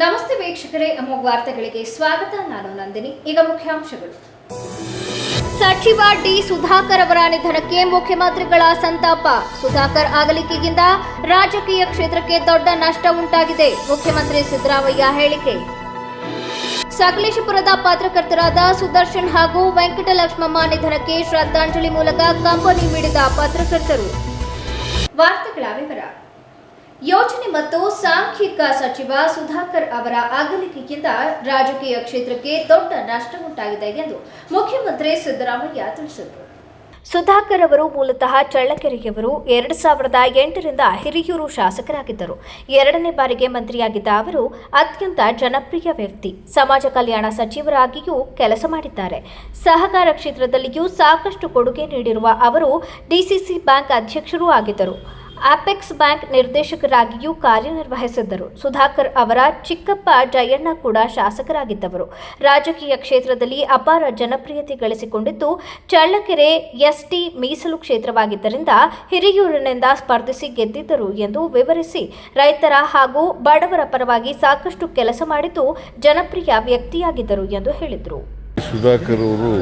ನಮಸ್ತೆ ವೀಕ್ಷಕರೇ, ಅಮೋಘ ವಾರ್ತೆಗಳಿಗೆ ಸ್ವಾಗತ. ನಾನು ನಂದಿನಿ. ಈಗ ಮುಖ್ಯಾಂಶಗಳು. ಸಚಿವ ಡಿ ಸುಧಾಕರ್ ಅವರ ನಿಧನಕ್ಕೆ ಮುಖ್ಯಮಂತ್ರಿಗಳ ಸಂತಾಪ. ಸುಧಾಕರ್ ಅಗಲಿಕೆಯಿಂದ ರಾಜಕೀಯ ಕ್ಷೇತ್ರಕ್ಕೆ ದೊಡ್ಡ ನಷ್ಟ ಉಂಟಾಗಿದೆ. ಮುಖ್ಯಮಂತ್ರಿ ಸಿದ್ದರಾಮಯ್ಯ ಹೇಳಿಕೆ. ಸಕಲೇಶಪುರದ ಪತ್ರಕರ್ತರಾದ ಸುದರ್ಶನ್ ಹಾಗೂ ವೆಂಕಟಲಕ್ಷ್ಮಮ್ಮ ನಿಧನಕ್ಕೆ ಶ್ರದ್ಧಾಂಜಲಿ ಮೂಲಕ ಕಂಬನಿ ಮಿಡಿದ ಪತ್ರಕರ್ತರು. ವಾರ್ತೆಗಳ ವಿವರ. ಯೋಜನೆ ಮತ್ತು ಸಾಂಖ್ಯಿಕ ಸಚಿವ ಸುಧಾಕರ್ ಅವರ ಅಗಲಿಕೆಯಿಂದ ರಾಜಕೀಯ ಕ್ಷೇತ್ರಕ್ಕೆ ದೊಡ್ಡ ನಷ್ಟ ಉಂಟಾಗಿದೆ ಎಂದು ಮುಖ್ಯಮಂತ್ರಿ ಸಿದ್ದರಾಮಯ್ಯ ತಿಳಿಸಿದರು. ಸುಧಾಕರ್ ಅವರು ಮೂಲತಃ ಚಳ್ಳಕೆರೆಯವರು. 2008ರಿಂದ ಹಿರಿಯೂರು ಶಾಸಕರಾಗಿದ್ದರು. 2ನೇ ಬಾರಿಗೆ ಮಂತ್ರಿಯಾಗಿದ್ದ ಅವರು ಅತ್ಯಂತ ಜನಪ್ರಿಯ ವ್ಯಕ್ತಿ. ಸಮಾಜ ಕಲ್ಯಾಣ ಸಚಿವರಾಗಿಯೂ ಕೆಲಸ ಮಾಡಿದ್ದಾರೆ. ಸಹಕಾರ ಕ್ಷೇತ್ರದಲ್ಲಿಯೂ ಸಾಕಷ್ಟು ಕೊಡುಗೆ ನೀಡಿರುವ ಅವರು ಡಿಸಿಸಿ ಬ್ಯಾಂಕ್ ಅಧ್ಯಕ್ಷರೂ ಆಗಿದ್ದರು. ಅಪೆಕ್ಸ್ ಬ್ಯಾಂಕ್ ನಿರ್ದೇಶಕರಾಗಿಯೂ ಕಾರ್ಯನಿರ್ವಹಿಸಿದ್ದರು. ಸುಧಾಕರ್ ಅವರ ಚಿಕ್ಕಪ್ಪ ಜಯಣ್ಣ ಕೂಡ ಶಾಸಕರಾಗಿದ್ದವರು. ರಾಜಕೀಯ ಕ್ಷೇತ್ರದಲ್ಲಿ ಅಪಾರ ಜನಪ್ರಿಯತೆ ಗಳಿಸಿಕೊಂಡಿದ್ದು, ಚಳ್ಳಕೆರೆ ಎಸ್ಟಿ ಮೀಸಲು ಕ್ಷೇತ್ರವಾಗಿದ್ದರಿಂದ ಹಿರಿಯೂರಿನಿಂದ ಸ್ಪರ್ಧಿಸಿ ಗೆದ್ದಿದ್ದರು ಎಂದು ವಿವರಿಸಿ, ರೈತರ ಹಾಗೂ ಬಡವರ ಪರವಾಗಿ ಸಾಕಷ್ಟು ಕೆಲಸ ಮಾಡಿದ್ದು ಜನಪ್ರಿಯ ವ್ಯಕ್ತಿಯಾಗಿದ್ದರು ಎಂದು ಹೇಳಿದರು. ಸುಧಾಕರ್ ಅವರು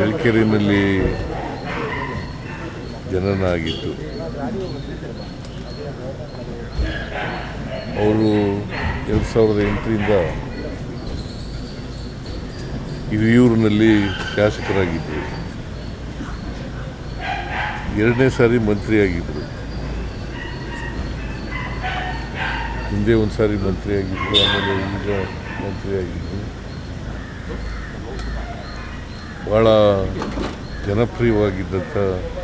ಚಳ್ಳಕೆರೆಯಲ್ಲಿ ಜನನ ಆಗಿತ್ತು. ಅವರು 2008ರಿಂದ ಹಿರಿಯೂರಿನಲ್ಲಿ ಶಾಸಕರಾಗಿದ್ದರು. 2ನೇ ಸಾರಿ ಮಂತ್ರಿಯಾಗಿದ್ದರು. ಹಿಂದೆ ಒಂದು ಸಾರಿ ಮಂತ್ರಿಯಾಗಿದ್ದರು, ಆಮೇಲೆ ಈಗ ಮಂತ್ರಿಯಾಗಿದ್ದರು. ಭಾಳ ಜನಪ್ರಿಯವಾಗಿದ್ದಂಥ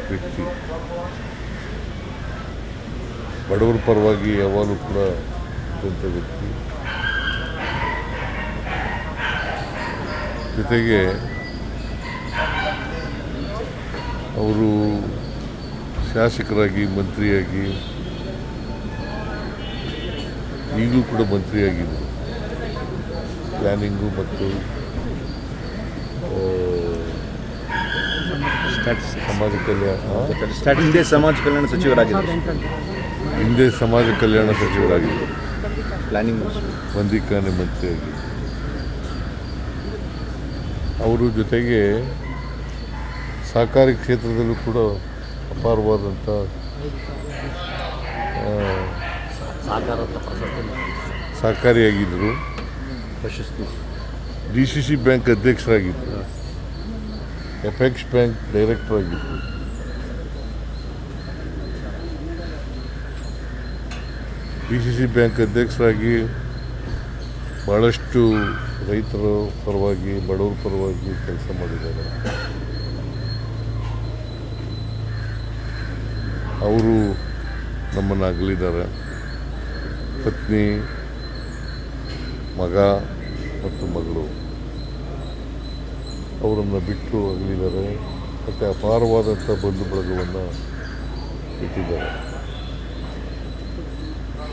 ವ್ಯಕ್ತಿ. ಬಡವರ ಪರವಾಗಿ ಯಾವಾಗಲೂ ಕೂಡ ಇದ್ದಂಥ ವ್ಯಕ್ತಿ. ಜೊತೆಗೆ ಅವರು ಶಾಸಕರಾಗಿ, ಮಂತ್ರಿಯಾಗಿ, ಈಗಲೂ ಕೂಡ ಮಂತ್ರಿಯಾಗಿದ್ದರು. ಪ್ಲ್ಯಾನಿಂಗು ಮತ್ತು ಸಮಾಜ ಕಲ್ಯಾಣ ಹಿಂದೆ ಸಮಾಜ ಕಲ್ಯಾಣ ಸಚಿವರಾಗಿದ್ದರು. ಹಿಂದೆ ಸಮಾಜ ಕಲ್ಯಾಣ ಸಚಿವರಾಗಿದ್ದರು. ಪ್ಲಾನಿಂಗ್ ಬಂದಿಖಾನೆ ಮಂತ್ರಿಯಾಗಿ ಅವರು. ಜೊತೆಗೆ ಸಹಕಾರಿ ಕ್ಷೇತ್ರದಲ್ಲೂ ಕೂಡ ಅಪಾರವಾದಂಥ ಸಹಕಾರಿಯಾಗಿದ್ದರು. ಪ್ರಶಸ್ತಿ ಡಿಸಿಸಿ ಬ್ಯಾಂಕ್ ಅಧ್ಯಕ್ಷರಾಗಿದ್ದರು. ಅಪೆಕ್ಸ್ ಬ್ಯಾಂಕ್ ಡೈರೆಕ್ಟರ್ ಆಗಿದ್ದರು. ಡಿಸಿಸಿ ಬ್ಯಾಂಕ್ ಅಧ್ಯಕ್ಷರಾಗಿ ಭಾಳಷ್ಟು ರೈತರ ಪರವಾಗಿ, ಬಡವರ ಪರವಾಗಿ ಕೆಲಸ ಮಾಡಿದ್ದಾರೆ. ಅವರು ನಮ್ಮನ್ನು ಅಗಲಿದ್ದಾರೆ. ಪತ್ನಿ, ಮಗ ಮತ್ತು ಮಗಳು ಅವರನ್ನು ಬಿಟ್ಟು ಅಗಲಿದ್ದಾರೆ. ಮತ್ತು ಅಪಾರವಾದಂಥ ಬಂಧು ಬಳಗವನ್ನು ಬಿಟ್ಟಿದ್ದಾರೆ.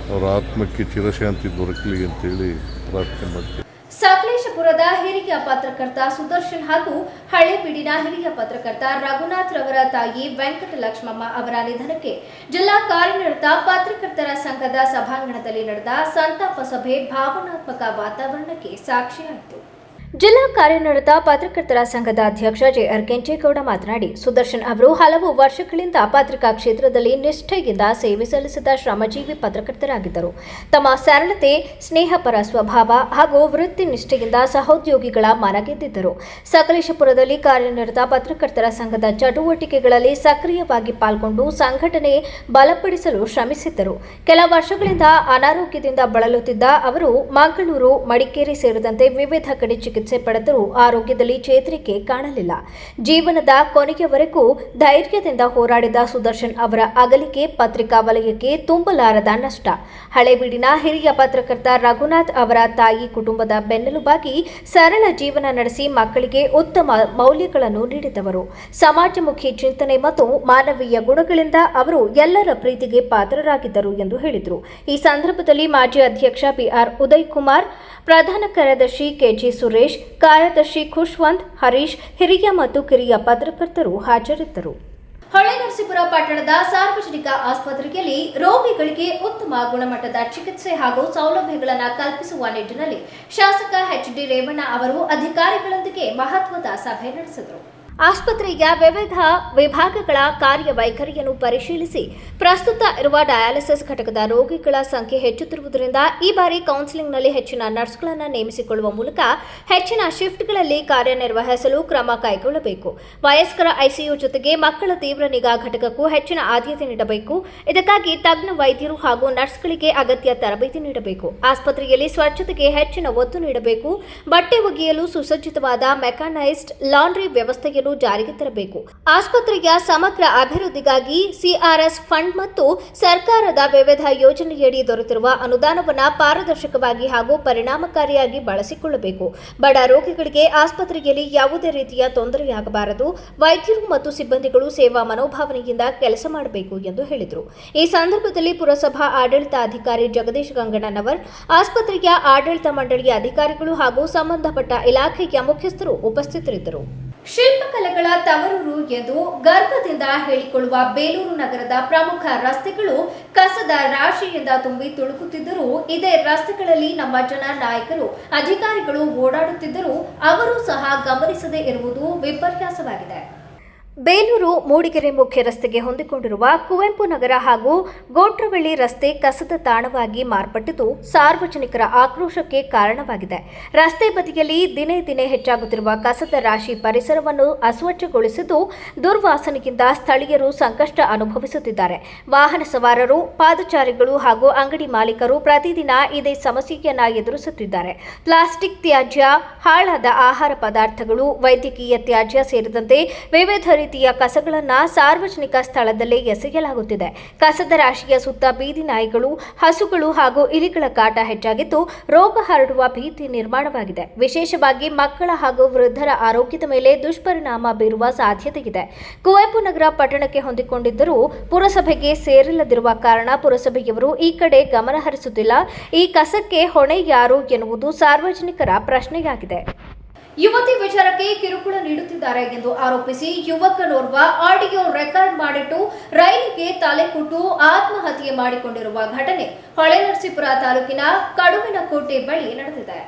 ಅವರ ಆತ್ಮಕ್ಕೆ ಚಿರಶಾಂತಿ ದೊರಕಲಿ ಅಂತೇಳಿ ಪ್ರಾರ್ಥನೆ ಮಾಡ್ತೀವಿ. ಸಕಲೇಶಪುರದ ಹಿರಿಯ ಪತ್ರಕರ್ತ ಸುದರ್ಶನ್ ಹಾಗೂ ಹಳೇಬೀಡಿನ ಹಿರಿಯ ಪತ್ರಕರ್ತ ರಘುನಾಥ್ ರವರ ತಾಯಿ ವೆಂಕಟಲಕ್ಷ್ಮಮ್ಮ ಅವರ ನಿಧನಕ್ಕೆ ಜಿಲ್ಲಾ ಕಾರ್ಯನಿರತ ಪತ್ರಕರ್ತರ ಸಂಘದ ಸಭಾಂಗಣದಲ್ಲಿ ನಡೆದ ಸಂತಾಪ ಸಭೆ ಭಾವನಾತ್ಮಕ ವಾತಾವರಣಕ್ಕೆ ಸಾಕ್ಷಿಯಾಯಿತು. ಜಿಲ್ಲಾ ಕಾರ್ಯನಿರತ ಪತ್ರಕರ್ತರ ಸಂಘದ ಅಧ್ಯಕ್ಷ ಜೆಆರ್ ಕೆಂಚೇಗೌಡ ಮಾತನಾಡಿ, ಸುದರ್ಶನ್ ಅವರು ಹಲವು ವರ್ಷಗಳಿಂದ ಪತ್ರಿಕಾ ಕ್ಷೇತ್ರದಲ್ಲಿ ನಿಷ್ಠೆಯಿಂದ ಸೇವೆ ಸಲ್ಲಿಸಿದ ಶ್ರಮಜೀವಿ ಪತ್ರಕರ್ತರಾಗಿದ್ದರು. ತಮ್ಮ ಸರಳತೆ, ಸ್ನೇಹಪರ ಸ್ವಭಾವ ಹಾಗೂ ವೃತ್ತಿ ನಿಷ್ಠೆಯಿಂದ ಸಹೋದ್ಯೋಗಿಗಳ ಮನಗೆದ್ದಿದ್ದರು. ಸಕಲೇಶಪುರದಲ್ಲಿ ಕಾರ್ಯನಿರತ ಪತ್ರಕರ್ತರ ಸಂಘದ ಚಟುವಟಿಕೆಗಳಲ್ಲಿ ಸಕ್ರಿಯವಾಗಿ ಪಾಲ್ಗೊಂಡು ಸಂಘಟನೆ ಬಲಪಡಿಸಲು ಶ್ರಮಿಸಿದ್ದರು. ಕೆಲ ವರ್ಷಗಳಿಂದ ಅನಾರೋಗ್ಯದಿಂದ ಬಳಲುತ್ತಿದ್ದ ಅವರು ಮಂಗಳೂರು, ಮಡಿಕೇರಿ ಸೇರಿದಂತೆ ವಿವಿಧ ಕಡೆ ಚಿಕಿತ್ಸೆ ಪಡೆದರೂ ಆರೋಗ್ಯದಲ್ಲಿ ಚೇತರಿಕೆ ಕಾಣಲಿಲ್ಲ. ಜೀವನದ ಕೊನೆಯವರೆಗೂ ಧೈರ್ಯದಿಂದ ಹೋರಾಡಿದ ಸುದರ್ಶನ್ ಅವರ ಅಗಲಿಕೆ ಪತ್ರಿಕಾ ವಲಯಕ್ಕೆ ತುಂಬಲಾರದ ನಷ್ಟ. ಹಳೇಬೀಡಿನ ಹಿರಿಯ ಪತ್ರಕರ್ತ ರಘುನಾಥ್ ಅವರ ತಾಯಿ ಕುಟುಂಬದ ಬೆನ್ನೆಲುಬಾಗಿ ಸರಳ ಜೀವನ ನಡೆಸಿ ಮಕ್ಕಳಿಗೆ ಉತ್ತಮ ಮೌಲ್ಯಗಳನ್ನು ನೀಡಿದವರು. ಸಮಾಜಮುಖಿ ಚಿಂತನೆ ಮತ್ತು ಮಾನವೀಯ ಗುಣಗಳಿಂದ ಅವರು ಎಲ್ಲರ ಪ್ರೀತಿಗೆ ಪಾತ್ರರಾಗಿದ್ದರು ಎಂದು ಹೇಳಿದರು. ಈ ಸಂದರ್ಭದಲ್ಲಿ ಮಾಜಿ ಅಧ್ಯಕ್ಷ ಬಿಆರ್ ಉದಯ್ ಕುಮಾರ್, ಪ್ರಧಾನ ಕಾರ್ಯದರ್ಶಿ ಕೆಜಿ ಸುರೇಶ್, ಕಾರ್ಯದರ್ಶಿ ಖುಷ್ವಂತ್, ಹರೀಶ್, ಹಿರಿಯ ಮತ್ತು ಕಿರಿಯ ಪತ್ರಕರ್ತರು ಹಾಜರಿದ್ದರು. ಹೊಳೆನರಸೀಪುರ ಹೊಳೆನರಸೀಪುರ ಪಟ್ಟಣದ ಸಾರ್ವಜನಿಕ ಆಸ್ಪತ್ರೆಯಲ್ಲಿ ರೋಗಿಗಳಿಗೆ ಉತ್ತಮ ಗುಣಮಟ್ಟದ ಚಿಕಿತ್ಸೆ ಹಾಗೂ ಸೌಲಭ್ಯಗಳನ್ನು ಕಲ್ಪಿಸುವ ನಿಟ್ಟಿನಲ್ಲಿ ಶಾಸಕ ಎಚ್.ಡಿ. ರೇವಣ್ಣ ಅವರು ಅಧಿಕಾರಿಗಳೊಂದಿಗೆ ಮಹತ್ವದ ಸಭೆ ನಡೆಸಿದರು. ಆಸ್ಪತ್ರೆಯ ವಿವಿಧ ವಿಭಾಗಗಳ ಕಾರ್ಯವೈಖರಿಯನ್ನು ಪರಿಶೀಲಿಸಿ ಪ್ರಸ್ತುತ ಇರುವ ಡಯಾಲಿಸಿಸ್ ಘಟಕದ ರೋಗಿಗಳ ಸಂಖ್ಯೆ ಹೆಚ್ಚುತ್ತಿರುವುದರಿಂದ ಈ ಬಾರಿ ಕೌನ್ಸಿಲಿಂಗ್ನಲ್ಲಿ ಹೆಚ್ಚಿನ ನರ್ಸ್ಗಳನ್ನು ನೇಮಿಸಿಕೊಳ್ಳುವ ಮೂಲಕ ಹೆಚ್ಚಿನ ಶಿಫ್ಟ್ಗಳಲ್ಲಿ ಕಾರ್ಯನಿರ್ವಹಿಸಲು ಕ್ರಮ ಕೈಗೊಳ್ಳಬೇಕು. ವಯಸ್ಕರ ಐಸಿಯು ಜೊತೆಗೆ ಮಕ್ಕಳ ತೀವ್ರ ನಿಗಾ ಘಟಕಕ್ಕೂ ಹೆಚ್ಚಿನ ಆದ್ಯತೆ ನೀಡಬೇಕು. ಇದಕ್ಕಾಗಿ ತಜ್ಞ ವೈದ್ಯರು ಹಾಗೂ ನರ್ಸ್ಗಳಿಗೆ ಅಗತ್ಯ ತರಬೇತಿ ನೀಡಬೇಕು. ಆಸ್ಪತ್ರೆಯಲ್ಲಿ ಸ್ವಚ್ಛತೆಗೆ ಹೆಚ್ಚಿನ ಒತ್ತು ನೀಡಬೇಕು. ಬಟ್ಟೆ ಒಗೆಯಲು ಸುಸಜ್ಜಿತವಾದ ಮೆಕಾನೈಸ್ಡ್ ಲಾಂಡ್ರಿ ವ್ಯವಸ್ಥೆಯನ್ನು ಜಾರಿಗೆ ತರಬೇಕು. ಆಸ್ಪತ್ರೆಯ ಸಮಗ್ರ ಅಭಿವೃದ್ಧಿಗಾಗಿ ಸಿಆರ್ಎಸ್ ಫಂಡ್ ಮತ್ತು ಸರ್ಕಾರದ ವಿವಿಧ ಯೋಜನೆಯಡಿ ದೊರೆತಿರುವ ಅನುದಾನವನ್ನು ಪಾರದರ್ಶಕವಾಗಿ ಹಾಗೂ ಪರಿಣಾಮಕಾರಿಯಾಗಿ ಬಳಸಿಕೊಳ್ಳಬೇಕು. ಬಡ ರೋಗಿಗಳಿಗೆ ಆಸ್ಪತ್ರೆಯಲ್ಲಿ ಯಾವುದೇ ರೀತಿಯ ತೊಂದರೆಯಾಗಬಾರದು. ವೈದ್ಯರು ಮತ್ತು ಸಿಬ್ಬಂದಿಗಳು ಸೇವಾ ಮನೋಭಾವನೆಯಿಂದ ಕೆಲಸ ಮಾಡಬೇಕು ಎಂದು ಹೇಳಿದರು. ಈ ಸಂದರ್ಭದಲ್ಲಿ ಪುರಸಭಾ ಆಡಳಿತಾಧಿಕಾರಿ ಜಗದೀಶ್ ಗಂಗಣ್ಣನವರ್, ಆಸ್ಪತ್ರೆಯ ಆಡಳಿತ ಮಂಡಳಿಯ ಅಧಿಕಾರಿಗಳು ಹಾಗೂ ಸಂಬಂಧಪಟ್ಟ ಇಲಾಖೆಯ ಮುಖ್ಯಸ್ಥರು ಉಪಸ್ಥಿತರಿದ್ದರು. ಶಿಲ್ಪಕಲೆಗಳ ತವರೂರು ಎಂದು ಗರ್ವದಿಂದ ಹೇಳಿಕೊಳ್ಳುವ ಬೇಲೂರು ನಗರದ ಪ್ರಮುಖ ರಸ್ತೆಗಳು ಕಸದ ರಾಶಿಯಿಂದ ತುಂಬಿ ತುಳುಕುತ್ತಿದ್ದರೂ ಇದೇ ರಸ್ತೆಗಳಲ್ಲಿ ನಮ್ಮ ಜನ ನಾಯಕರು ಅಧಿಕಾರಿಗಳು ಓಡಾಡುತ್ತಿದ್ದರೂ ಅವರು ಸಹ ಗಮನಿಸದೇ ಇರುವುದು ವಿಪರ್ಯಾಸವಾಗಿದೆ. ಬೇಲೂರು ಮೂಡಿಗೆರೆ ಮುಖ್ಯ ರಸ್ತೆಗೆ ಹೊಂದಿಕೊಂಡಿರುವ ಕುವೆಂಪು ನಗರ ಹಾಗೂ ಗೋಟ್ರವಳ್ಳಿ ರಸ್ತೆ ಕಸದ ತಾಣವಾಗಿ ಮಾರ್ಪಟ್ಟಿದ್ದು ಸಾರ್ವಜನಿಕರ ಆಕ್ರೋಶಕ್ಕೆ ಕಾರಣವಾಗಿದೆ. ರಸ್ತೆ ಬದಿಯಲ್ಲಿ ದಿನೇ ದಿನೇ ಹೆಚ್ಚಾಗುತ್ತಿರುವ ಕಸದ ರಾಶಿ ಪರಿಸರವನ್ನು ಅಸ್ವಚ್ಛಗೊಳಿಸಿದ್ದು ದುರ್ವಾಸನೆಯಿಂದ ಸ್ಥಳೀಯರು ಸಂಕಷ್ಟ ಅನುಭವಿಸುತ್ತಿದ್ದಾರೆ. ವಾಹನ ಸವಾರರು, ಪಾದಚಾರಿಗಳು ಹಾಗೂ ಅಂಗಡಿ ಮಾಲೀಕರು ಪ್ರತಿದಿನ ಇದೇ ಸಮಸ್ಯೆಯನ್ನ ಎದುರಿಸುತ್ತಿದ್ದಾರೆ. ಪ್ಲಾಸ್ಟಿಕ್ ತ್ಯಾಜ್ಯ, ಹಾಳಾದ ಆಹಾರ ಪದಾರ್ಥಗಳು, ವೈದ್ಯಕೀಯ ತ್ಯಾಜ್ಯ ಸೇರಿದಂತೆ ವಿವಿಧ ರೀತಿಯ ಕಸಗಳನ್ನು ಸಾರ್ವಜನಿಕ ಸ್ಥಳದಲ್ಲೇ ಎಸೆಯಲಾಗುತ್ತಿದೆ. ಕಸದ ರಾಶಿಯ ಸುತ್ತ ಬೀದಿ ನಾಯಿಗಳು, ಹಸುಗಳು ಹಾಗೂ ಇಲಿಗಳ ಕಾಟ ಹೆಚ್ಚಾಗಿದ್ದು ರೋಗ ಹರಡುವ ಭೀತಿ ನಿರ್ಮಾಣವಾಗಿದೆ. ವಿಶೇಷವಾಗಿ ಮಕ್ಕಳ ಹಾಗೂ ವೃದ್ಧರ ಆರೋಗ್ಯದ ಮೇಲೆ ದುಷ್ಪರಿಣಾಮ ಬೀರುವ ಸಾಧ್ಯತೆ ಇದೆ. ಕುವೆಂಪು ನಗರ ಪಟ್ಟಣಕ್ಕೆ ಹೊಂದಿಕೊಂಡಿದ್ದರೂ ಪುರಸಭೆಗೆ ಸೇರಿಲ್ಲದಿರುವ ಕಾರಣ ಪುರಸಭೆಯವರು ಈ ಕಡೆ ಗಮನ ಹರಿಸುತ್ತಿಲ್ಲ. ಈ ಕಸಕ್ಕೆ ಹೊಣೆ ಯಾರು ಎನ್ನುವುದು ಸಾರ್ವಜನಿಕರ ಪ್ರಶ್ನೆಯಾಗಿದೆ. ಯುವತಿ ವಿಚಾರಕ್ಕೆ ಕಿರುಕುಳ ನೀಡುತ್ತಿದ್ದಾರೆ ಎಂದು ಆರೋಪಿಸಿ ಯುವಕನೋರ್ವ ಆಡಿಯೋ ರೆಕಾರ್ಡ್ ಮಾಡಿಟ್ಟು ರೈಲಿಗೆ ತಲೆ ಕುಟ್ಟು ಆತ್ಮಹತ್ಯೆ ಮಾಡಿಕೊಂಡಿರುವ ಘಟನೆ ಹೊಳೆನರಸೀಪುರ ತಾಲೂಕಿನ ಕಡುವಿನಕೋಟೆ ಬಳಿ ನಡೆದಿದೆ.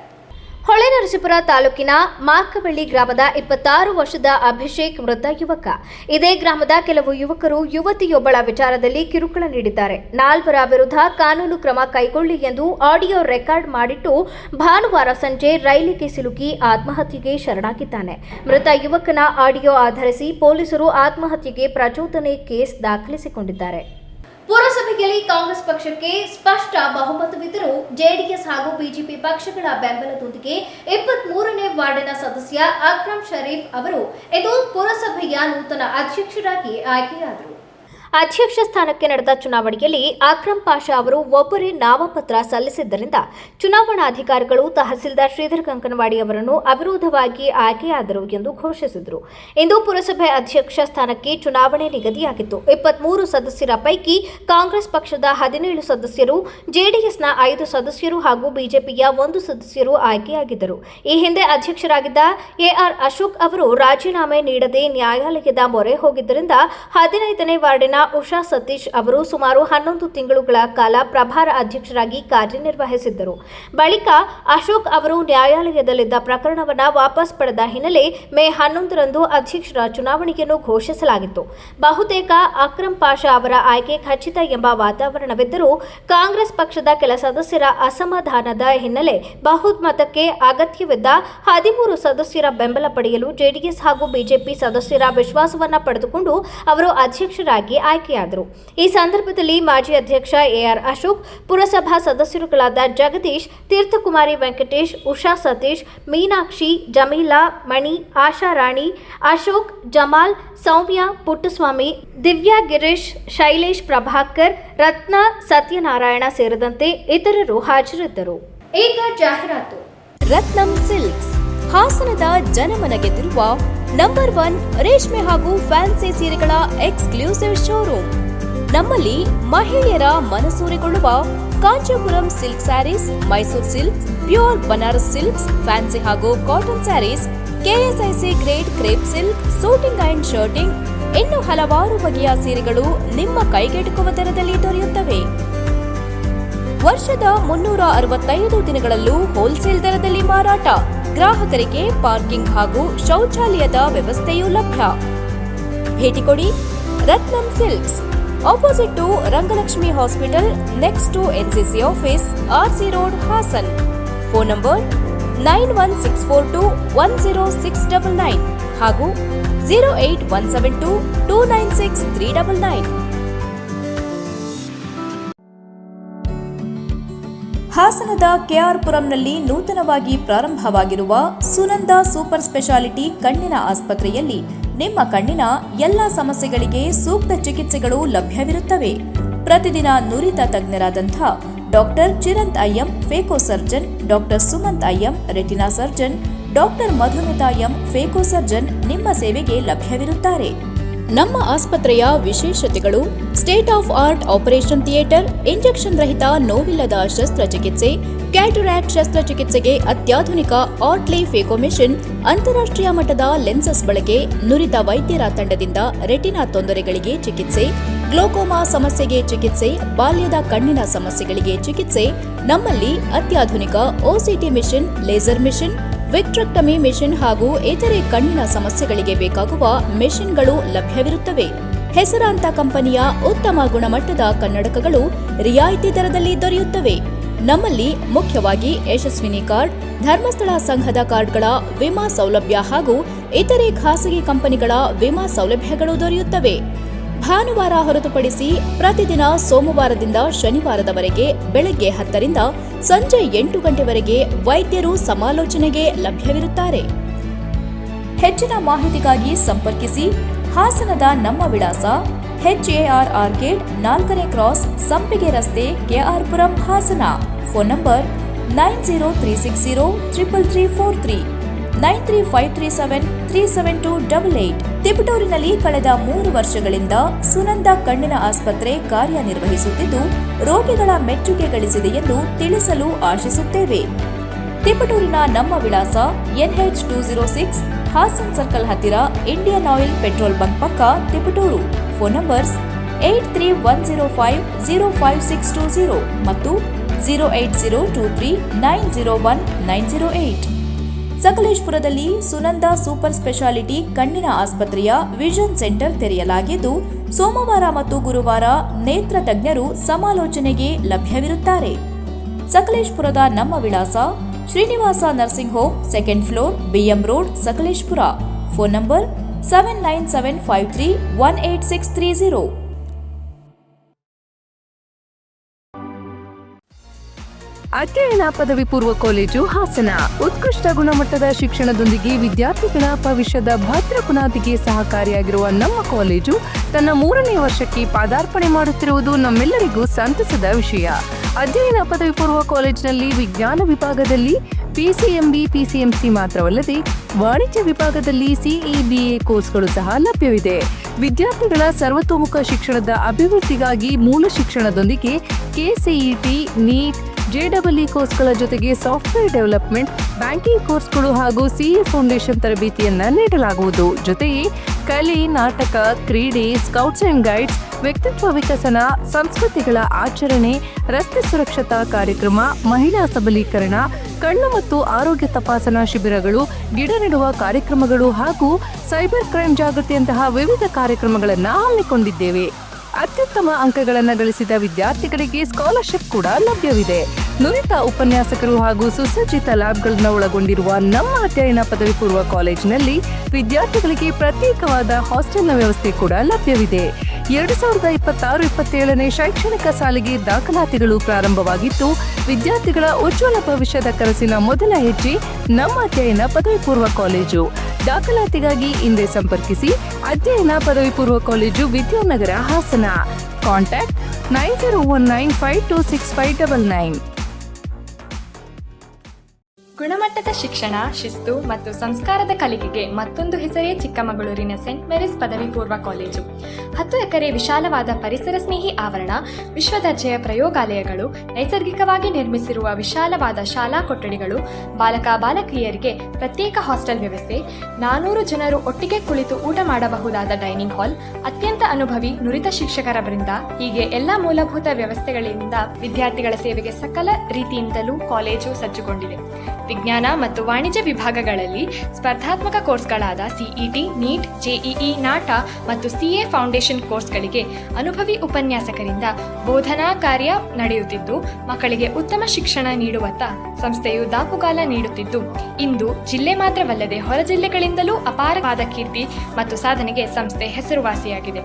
ಹೊಳೆನರಸೀಪುರ ತಾಲೂಕಿನ ಮಾಕವಳ್ಳಿ ಗ್ರಾಮದ 26 ವರ್ಷದ ಅಭಿಷೇಕ್ ಮೃತ ಯುವಕ. ಇದೇ ಗ್ರಾಮದ ಕೆಲವು ಯುವಕರು ಯುವತಿಯೊಬ್ಬಳ ವಿಚಾರದಲ್ಲಿ ಕಿರುಕುಳ ನೀಡಿದ್ದಾರೆ. 4 ವಿರುದ್ಧ ಕಾನೂನು ಕ್ರಮ ಕೈಗೊಳ್ಳಿ ಎಂದು ಆಡಿಯೋ ರೆಕಾರ್ಡ್ ಮಾಡಿಟ್ಟು ಭಾನುವಾರ ಸಂಜೆ ರೈಲಿಗೆ ಸಿಲುಕಿ ಆತ್ಮಹತ್ಯೆಗೆ ಶರಣಾಗಿದ್ದಾನೆ. ಮೃತ ಯುವಕನ ಆಡಿಯೋ ಆಧರಿಸಿ ಪೊಲೀಸರು ಆತ್ಮಹತ್ಯೆಗೆ ಪ್ರಚೋದನೆ ಕೇಸ್ ದಾಖಲಿಸಿಕೊಂಡಿದ್ದಾರೆ. ಪುರಸಭೆಯಲ್ಲಿ ಕಾಂಗ್ರೆಸ್ ಪಕ್ಷಕ್ಕೆ ಸ್ಪಷ್ಟ ಬಹುಮತವಿದ್ದರೂ ಜೆಡಿಎಸ್ ಹಾಗೂ ಬಿಜೆಪಿ ಪಕ್ಷಗಳ ಬೆಂಬಲದೊಂದಿಗೆ 23ನೇ ವಾರ್ಡಿನ ಸದಸ್ಯ ಅಕ್ರಮ್ ಶರೀಫ್ ಅವರು ಇಂದು ಪುರಸಭೆಯ ನೂತನ ಅಧ್ಯಕ್ಷರಾಗಿ ಆಯ್ಕೆಯಾದರು. ಅಧ್ಯಕ್ಷ ಸ್ಥಾನಕ್ಕೆ ನಡೆದ ಚುನಾವಣೆಯಲ್ಲಿ ಅಕ್ರಮ್ ಪಾಷಾ ಅವರು ಒಬ್ಬರೇ ನಾಮಪತ್ರ ಸಲ್ಲಿಸಿದ್ದರಿಂದ ಚುನಾವಣಾಧಿಕಾರಿಗಳು ತಹಸೀಲ್ದಾರ್ ಶ್ರೀಧರ್ ಕಂಕನವಾಡಿ ಅವರನ್ನು ಅವಿರೋಧವಾಗಿ ಆಯ್ಕೆಯಾದರು ಎಂದು ಘೋಷಿಸಿದರು. ಇಂದು ಪುರಸಭೆ ಅಧ್ಯಕ್ಷ ಸ್ಥಾನಕ್ಕೆ ಚುನಾವಣೆ ನಿಗದಿಯಾಗಿತ್ತು. 23 ಸದಸ್ಯರ ಪೈಕಿ ಕಾಂಗ್ರೆಸ್ ಪಕ್ಷದ 17 ಸದಸ್ಯರು, ಜೆಡಿಎಸ್ನ 5 ಸದಸ್ಯರು ಹಾಗೂ ಬಿಜೆಪಿಯ 1 ಸದಸ್ಯರು ಆಯ್ಕೆಯಾಗಿದ್ದರು. ಈ ಹಿಂದೆ ಅಧ್ಯಕ್ಷರಾಗಿದ್ದ ಎಆರ್ ಅಶೋಕ್ ಅವರು ರಾಜೀನಾಮೆ ನೀಡದೆ ನ್ಯಾಯಾಲಯದ ಮೊರೆ ಹೋಗಿದ್ದರಿಂದ 15ನೇ ವಾರ್ಡಿನ ಉಷಾ ಸತೀಶ್ ಅವರು ಸುಮಾರು 11 ತಿಂಗಳುಗಳ ಕಾಲ ಪ್ರಭಾರ ಅಧ್ಯಕ್ಷರಾಗಿ ಕಾರ್ಯನಿರ್ವಹಿಸಿದ್ದರು. ಬಳಿಕ ಅಶೋಕ್ ಅವರು ನ್ಯಾಯಾಲಯದಲ್ಲಿದ್ದ ಪ್ರಕರಣವನ್ನು ವಾಪಸ್ ಪಡೆದ ಹಿನ್ನೆಲೆ ಮೇ 11ರಂದು ಅಧ್ಯಕ್ಷರ ಚುನಾವಣೆಯನ್ನು ಘೋಷಿಸಲಾಗಿತ್ತು. ಬಹುತೇಕ ಅಕ್ರಮ್ ಪಾಷಾ ಅವರ ಆಯ್ಕೆ ಖಚಿತ ಎಂಬ ವಾತಾವರಣವಿದ್ದರೂ ಕಾಂಗ್ರೆಸ್ ಪಕ್ಷದ ಕೆಲ ಸದಸ್ಯರ ಅಸಮಾಧಾನದ ಹಿನ್ನೆಲೆ ಬಹುಮತಕ್ಕೆ ಅಗತ್ಯವಿದ್ದ 13 ಸದಸ್ಯರ ಬೆಂಬಲ ಪಡೆಯಲು ಜೆಡಿಎಸ್ ಹಾಗೂ ಬಿಜೆಪಿ ಸದಸ್ಯರ ವಿಶ್ವಾಸವನ್ನ ಪಡೆದುಕೊಂಡು ಅವರು ಅಧ್ಯಕ್ಷರಾಗಿ ಆಯ್ಕೆಯಾದರು. ಈ ಸಂದರ್ಭದಲ್ಲಿ ಮಾಜಿ ಅಧ್ಯಕ್ಷ ಎಆರ್ ಅಶೋಕ್, ಪುರಸಭಾ ಸದಸ್ಯರುಗಳಾದ ಜಗದೀಶ್, ತೀರ್ಥಕುಮಾರಿ ವೆಂಕಟೇಶ್, ಉಷಾ ಸತೀಶ್, ಮೀನಾಕ್ಷಿ, ಜಮೀಲಾ, ಮಣಿ, ಆಶಾ ರಾಣಿ, ಅಶೋಕ್, ಜಮಾಲ್, ಸೌಮ್ಯ, ಪುಟ್ಟಸ್ವಾಮಿ, ದಿವ್ಯಾ ಗಿರೀಶ್, ಶೈಲೇಶ್ ಪ್ರಭಾಕರ್, ರತ್ನ, ಸತ್ಯನಾರಾಯಣ ಸೇರಿದಂತೆ ಇತರರು ಹಾಜರಿದ್ದರು. ಈಗ ಜಾಹೀರಾತು. ರತ್ನಂ ಸಿಲ್ಕ್ಸ್ ಹಾಸನದ ಜನಮನ ಗೆದ್ದಿರುವ ನಂಬರ್ 1 ರೇಷ್ಮೆ ಹಾಗೂ ಫ್ಯಾನ್ಸಿ ಸೀರೆಗಳ ಎಕ್ಸ್ಕ್ಲೂಸಿವ್ ಶೋರೂಮ್. ನಮ್ಮಲ್ಲಿ ಮಹಿಳೆಯರ ಮನಸೂರೆಗೊಳ್ಳುವ Kanchipuram silk sarees, Mysore silks, pure Banaras silks, fancy ಹಾಗೂ cotton sarees, KSIC grade crepe silk, suiting and shirting, ಇನ್ನು ಹಲವಾರು ಬಗೆಯ ಸೀರೆಗಳು ನಿಮ್ಮ ಕೈಗೆಟುಕುವ ದರದಲ್ಲಿ ದೊರೆಯುತ್ತವೆ. ವರ್ಷದ 365 ದಿನಗಳಲ್ಲೂ ಹೋಲ್ಸೇಲ್ ದರದಲ್ಲಿ ಮಾರಾಟ. ಗ್ರಾಹಕರಿಗೆ ಪಾರ್ಕಿಂಗ್ ಹಾಗೂ ಶೌಚಾಲಯದ ವ್ಯವಸ್ಥೆಯೂ ಲಭ್ಯ. ಭೇಟಿ ಕೊಡಿ Ratnam silks, opposite to Rangalakshmi hospital, next to NCC office, RC road, Hassan. Phone number 9164210699 ಹಾಗೂ 08172296399. ಹಾಸನದ ಕೆಆರ್ಪುರಂನಲ್ಲಿ ನೂತನವಾಗಿ ಪ್ರಾರಂಭವಾಗಿರುವ ಸುನಂದ ಸೂಪರ್ ಸ್ಪೆಷಾಲಿಟಿ ಕಣ್ಣಿನ ಆಸ್ಪತ್ರೆಯಲ್ಲಿ ನಿಮ್ಮ ಕಣ್ಣಿನ ಎಲ್ಲ ಸಮಸ್ಯೆಗಳಿಗೆ ಸೂಕ್ತ ಚಿಕಿತ್ಸೆಗಳು ಲಭ್ಯವಿರುತ್ತವೆ. ಪ್ರತಿದಿನ ನುರಿತ ತಜ್ಞರಾದಂಥ doctor Chiranth IM phaco surgeon, doctor Sumanth IM retina surgeon, doctor Madhumita M phaco surgeon ನಿಮ್ಮ ಸೇವೆಗೆ ಲಭ್ಯವಿರುತ್ತಾರೆ. ನಮ್ಮ ಆಸ್ಪತ್ರೆಯ ವಿಶೇಷತೆಗಳು: state of art operation theatre, injection ರಹಿತ ನೋವಿಲ್ಲದ ಶಸ್ತ್ರಚಿಕಿತ್ಸೆ, ಕ್ಯಾಟರಾಕ್ಟ್ ಶಸ್ತ್ರಚಿಕಿತ್ಸೆಗೆ ಅತ್ಯಾಧುನಿಕ ಆರ್ಟ್ಲಿ ಫೇಕೋ ಮೆಷಿನ್, ಅಂತಾರಾಷ್ಟ್ರೀಯ ಮಟ್ಟದ ಲೆನ್ಸಸ್ ಬಳಕೆ, ನುರಿತ ವೈದ್ಯರ ತಂಡದಿಂದ ರೆಟಿನಾ ತೊಂದರೆಗಳಿಗೆ ಚಿಕಿತ್ಸೆ, ಗ್ಲೋಕೋಮಾ ಸಮಸ್ಯೆಗೆ ಚಿಕಿತ್ಸೆ, ಬಾಲ್ಯದ ಕಣ್ಣಿನ ಸಮಸ್ಯೆಗಳಿಗೆ ಚಿಕಿತ್ಸೆ. ನಮ್ಮಲ್ಲಿ ಅತ್ಯಾಧುನಿಕ OCT machine, laser machine, vitrectomy machine ಹಾಗೂ ಇತರೆ ಕಣ್ಣಿನ ಸಮಸ್ಯೆಗಳಿಗೆ ಬೇಕಾಗುವ ಮೆಷಿನ್ಗಳು ಲಭ್ಯವಿರುತ್ತವೆ. ಹೆಸರಾಂತ ಕಂಪನಿಯ ಉತ್ತಮ ಗುಣಮಟ್ಟದ ಕನ್ನಡಕಗಳು ರಿಯಾಯಿತಿ ದರದಲ್ಲಿ ದೊರೆಯುತ್ತವೆ. ನಮ್ಮಲ್ಲಿ ಮುಖ್ಯವಾಗಿ ಯಶಸ್ವಿನಿ ಕಾರ್ಡ್, ಧರ್ಮಸ್ಥಳ ಸಂಘದ ಕಾರ್ಡ್ಗಳ ವಿಮಾ ಸೌಲಭ್ಯ ಹಾಗೂ ಇತರೆ ಖಾಸಗಿ ಕಂಪನಿಗಳ ವಿಮಾ ಸೌಲಭ್ಯಗಳು ದೊರೆಯುತ್ತವೆ. ಭಾನುವಾರ ಹೊರತುಪಡಿಸಿ ಪ್ರತಿದಿನ ಸೋಮವಾರದಿಂದ ಶನಿವಾರದವರೆಗೆ ಬೆಳಗ್ಗೆ 10 ರಿಂದ ಸಂಜೆ 8 ಗಂಟೆವರೆಗೆ ವೈದ್ಯರು ಸಮಾಲೋಚನೆಗೆ ಲಭ್ಯವಿರುತ್ತಾರೆ. ಹೆಚ್ಚಿನ ಮಾಹಿತಿಗಾಗಿ ಸಂಪರ್ಕಿಸಿ. ಹಾಸನದ ನಮ್ಮ ವಿಳಾಸ HAR ಆರ್ಕೇಡ್ 4ನೇ ಕ್ರಾಸ್, ಸಂಪಿಗೆ ರಸ್ತೆ, ಕೆಆರ್ಪುರಂ, ಹಾಸನ. Phone number 9036033343, 9353737288. ತಿಪಟೂರಿನಲ್ಲಿ ಕಳೆದ 3 ವರ್ಷಗಳಿಂದ ಸುನಂದ ಕಣ್ಣಿನ ಆಸ್ಪತ್ರೆ ಕಾರ್ಯನಿರ್ವಹಿಸುತ್ತಿದ್ದು ರೋಗಿಗಳ ಮೆಚ್ಚುಗೆ ಗಳಿಸಿದೆ ಎಂದು ತಿಳಿಸಲು ಆಶಿಸುತ್ತೇವೆ. ತಿಪಟೂರಿನ ನಮ್ಮ ವಿಳಾಸ NH 206, ಹಾಸನ್ ಸರ್ಕಲ್ ಹತ್ತಿರ ಇಂಡಿಯನ್ ಆಯಿಲ್ ಪೆಟ್ರೋಲ್ ಬಂಕ್ ಪಕ್ಕ, ತಿಪಟೂರು. ಫೋನ್ ನಂಬರ್ಸ್ 8310505620 ಮತ್ತು 08023901908. ಸಕಲೇಶಪುರದಲ್ಲಿ ಸುನಂದ ಸೂಪರ್ ಸ್ಪೆಷಾಲಿಟಿ ಕಣ್ಣಿನ ಆಸ್ಪತ್ರೆಯ ವಿಷನ್ ಸೆಂಟರ್ ತೆರೆಯಲಾಗಿದ್ದು ಸೋಮವಾರ ಮತ್ತು ಗುರುವಾರ ನೇತ್ರ ತಜ್ಞರು ಸಮಾಲೋಚನೆಗೆ ಲಭ್ಯವಿರುತ್ತಾರೆ. ಸಕಲೇಶಪುರದ ನಮ್ಮ ವಿಳಾಸ Srinivasa nursing home, 2nd floor, BM road, Sakleshpur. Phone number 7975318630. ಅಧ್ಯಯನ ಪದವಿ ಪೂರ್ವ ಕಾಲೇಜು ಹಾಸನ ಉತ್ಕೃಷ್ಟ ಗುಣಮಟ್ಟದ ಶಿಕ್ಷಣದೊಂದಿಗೆ ವಿದ್ಯಾರ್ಥಿಗಳ ಭವಿಷ್ಯದ ಭದ್ರ ಬುನಾದಿಗೆ ಸಹಕಾರಿಯಾಗಿರುವ ನಮ್ಮ ಕಾಲೇಜು ತನ್ನ 3ನೇ ವರ್ಷಕ್ಕೆ ಪಾದಾರ್ಪಣೆ ಮಾಡುತ್ತಿರುವುದು ನಮ್ಮೆಲ್ಲರಿಗೂ ಸಂತಸದ ವಿಷಯ. ಅಧ್ಯಯನ ಪದವಿ ಪೂರ್ವ ಕಾಲೇಜಿನಲ್ಲಿ ವಿಜ್ಞಾನ ವಿಭಾಗದಲ್ಲಿ PCMB, PCMC ಮಾತ್ರವಲ್ಲದೆ ವಾಣಿಜ್ಯ ವಿಭಾಗದಲ್ಲಿ CEBA ಕೋರ್ಸ್ಗಳು ಸಹ ಲಭ್ಯವಿದೆ. ವಿದ್ಯಾರ್ಥಿಗಳ ಸರ್ವತೋಮುಖ ಶಿಕ್ಷಣದ ಅಭಿವೃದ್ಧಿಗಾಗಿ ಮೂಲ ಶಿಕ್ಷಣದೊಂದಿಗೆ KCET, NEET, JEE ಕೋರ್ಸ್ಗಳ ಜೊತೆಗೆ ಸಾಫ್ಟ್ವೇರ್ ಡೆವಲಪ್ಮೆಂಟ್, ಬ್ಯಾಂಕಿಂಗ್ ಕೋರ್ಸ್ಗಳು ಹಾಗೂ CA ಫೌಂಡೇಶನ್ ತರಬೇತಿಯನ್ನ ನೀಡಲಾಗುವುದು. ಜೊತೆಗೆ ಕಲೆ, ನಾಟಕ, ಕ್ರೀಡೆ, ಸ್ಕೌಟ್ಸ್ ಅಂಡ್ ಗೈಡ್ಸ್, ವ್ಯಕ್ತಿತ್ವ ವಿಕಸನ, ಸಂಸ್ಕೃತಿಗಳ ಆಚರಣೆ, ರಸ್ತೆ ಸುರಕ್ಷತಾ ಕಾರ್ಯಕ್ರಮ, ಮಹಿಳಾ ಸಬಲೀಕರಣ, ಕಣ್ಣು ಮತ್ತು ಆರೋಗ್ಯ ತಪಾಸಣಾ ಶಿಬಿರಗಳು, ಗಿಡ ನೆಡುವ ಕಾರ್ಯಕ್ರಮಗಳು ಹಾಗೂ ಸೈಬರ್ ಕ್ರೈಮ್ ಜಾಗೃತಿಯಂತಹ ವಿವಿಧ ಕಾರ್ಯಕ್ರಮಗಳನ್ನು ಹಮ್ಮಿಕೊಂಡಿದ್ದೇವೆ. ಅತ್ಯುತ್ತಮ ಅಂಕಗಳನ್ನು ಗಳಿಸಿದ ವಿದ್ಯಾರ್ಥಿಗಳಿಗೆ ಸ್ಕಾಲರ್ಶಿಪ್ ಕೂಡ ಲಭ್ಯವಿದೆ. ನುರಿತ ಉಪನ್ಯಾಸಕರು ಹಾಗೂ ಸುಸಜ್ಜಿತ ಲ್ಯಾಬ್ಗಳನ್ನು ಒಳಗೊಂಡಿರುವ ನಮ್ಮ ಅಧ್ಯಯನ ಪದವಿ ಪೂರ್ವ ಕಾಲೇಜಿನಲ್ಲಿ ವಿದ್ಯಾರ್ಥಿಗಳಿಗೆ ಪ್ರತ್ಯೇಕವಾದ ಹಾಸ್ಟೆಲ್ನ ವ್ಯವಸ್ಥೆ ಕೂಡ ಲಭ್ಯವಿದೆ. 2026-27ನೇ ಶೈಕ್ಷಣಿಕ ಸಾಲಿಗೆ ದಾಖಲಾತಿಗಳು ಪ್ರಾರಂಭವಾಗಿದ್ದು ವಿದ್ಯಾರ್ಥಿಗಳ ಉಜ್ವಲ ಭವಿಷ್ಯದ ಕನಸಿನ ಮೊದಲ ಹೆಜ್ಜೆ ನಮ್ಮ ಅಧ್ಯಯನ ಪದವಿ ಪೂರ್ವ ಕಾಲೇಜು. ದಾಖಲಾತಿಗಾಗಿ ಹಿಂದೆ ಸಂಪರ್ಕಿಸಿ. ಅಧ್ಯಯನ ಪದವಿ ಪೂರ್ವ ಕಾಲೇಜು, ವಿದ್ಯಾನಗರ, ಹಾಸನ. ಕಾಂಟ್ಯಾಕ್ಟ್ 9019526599. ಗುಣಮಟ್ಟದ ಶಿಕ್ಷಣ, ಶಿಸ್ತು ಮತ್ತು ಸಂಸ್ಕಾರದ ಕಲಿಕೆಗೆ ಮತ್ತೊಂದು ಹೆಸರೇ ಚಿಕ್ಕಮಗಳೂರಿನ ಸೆಂಟ್ ಮೇರಿಸ್ ಪದವಿ ಪೂರ್ವ ಕಾಲೇಜು. 10 ಎಕರೆ ವಿಶಾಲವಾದ ಪರಿಸರ ಸ್ನೇಹಿ ಆವರಣ, ವಿಶ್ವದರ್ಜೆಯ ಪ್ರಯೋಗಾಲಯಗಳು, ನೈಸರ್ಗಿಕವಾಗಿ ನಿರ್ಮಿಸಿರುವ ವಿಶಾಲವಾದ ಶಾಲಾ ಕೊಠಡಿಗಳು, ಬಾಲಕ ಬಾಲಕಿಯರಿಗೆ ಪ್ರತ್ಯೇಕ ಹಾಸ್ಟೆಲ್ ವ್ಯವಸ್ಥೆ, 400 ಜನರು ಒಟ್ಟಿಗೆ ಕುಳಿತು ಊಟ ಮಾಡಬಹುದಾದ ಡೈನಿಂಗ್ ಹಾಲ್, ಅತ್ಯಂತ ಅನುಭವಿ ನುರಿತ ಶಿಕ್ಷಕರ ವೃಂದ, ಹೀಗೆ ಎಲ್ಲ ಮೂಲಭೂತ ವ್ಯವಸ್ಥೆಗಳಿಂದ ವಿದ್ಯಾರ್ಥಿಗಳ ಸೇವೆಗೆ ಸಕಲ ರೀತಿಯಿಂದಲೂ ಕಾಲೇಜು ಸಜ್ಜುಗೊಂಡಿದೆ. ವಿಜ್ಞಾನ ಮತ್ತು ವಾಣಿಜ್ಯ ವಿಭಾಗಗಳಲ್ಲಿ ಸ್ಪರ್ಧಾತ್ಮಕ ಕೋರ್ಸ್ಗಳಾದ ಸಿಇಟಿ, ನೀಟ್, ಜೆಇಇ, ನಾಟಾ ಮತ್ತು ಸಿಎ ಫೌಂಡೇಶನ್ ಕೋರ್ಸ್ಗಳಿಗೆ ಅನುಭವಿ ಉಪನ್ಯಾಸಕರಿಂದ ಬೋಧನಾ ಕಾರ್ಯ ನಡೆಯುತ್ತಿದ್ದು, ಮಕ್ಕಳಿಗೆ ಉತ್ತಮ ಶಿಕ್ಷಣ ನೀಡುವತ್ತ ಸಂಸ್ಥೆಯು ದಾಪುಗಾಲ ನೀಡುತ್ತಿದ್ದು, ಇಂದು ಜಿಲ್ಲೆ ಮಾತ್ರವಲ್ಲದೆ ಹೊರ ಜಿಲ್ಲೆಗಳಿಂದಲೂ ಅಪಾರವಾದ ಕೀರ್ತಿ ಮತ್ತು ಸಾಧನೆಗೆ ಸಂಸ್ಥೆ ಹೆಸರುವಾಸಿಯಾಗಿದೆ.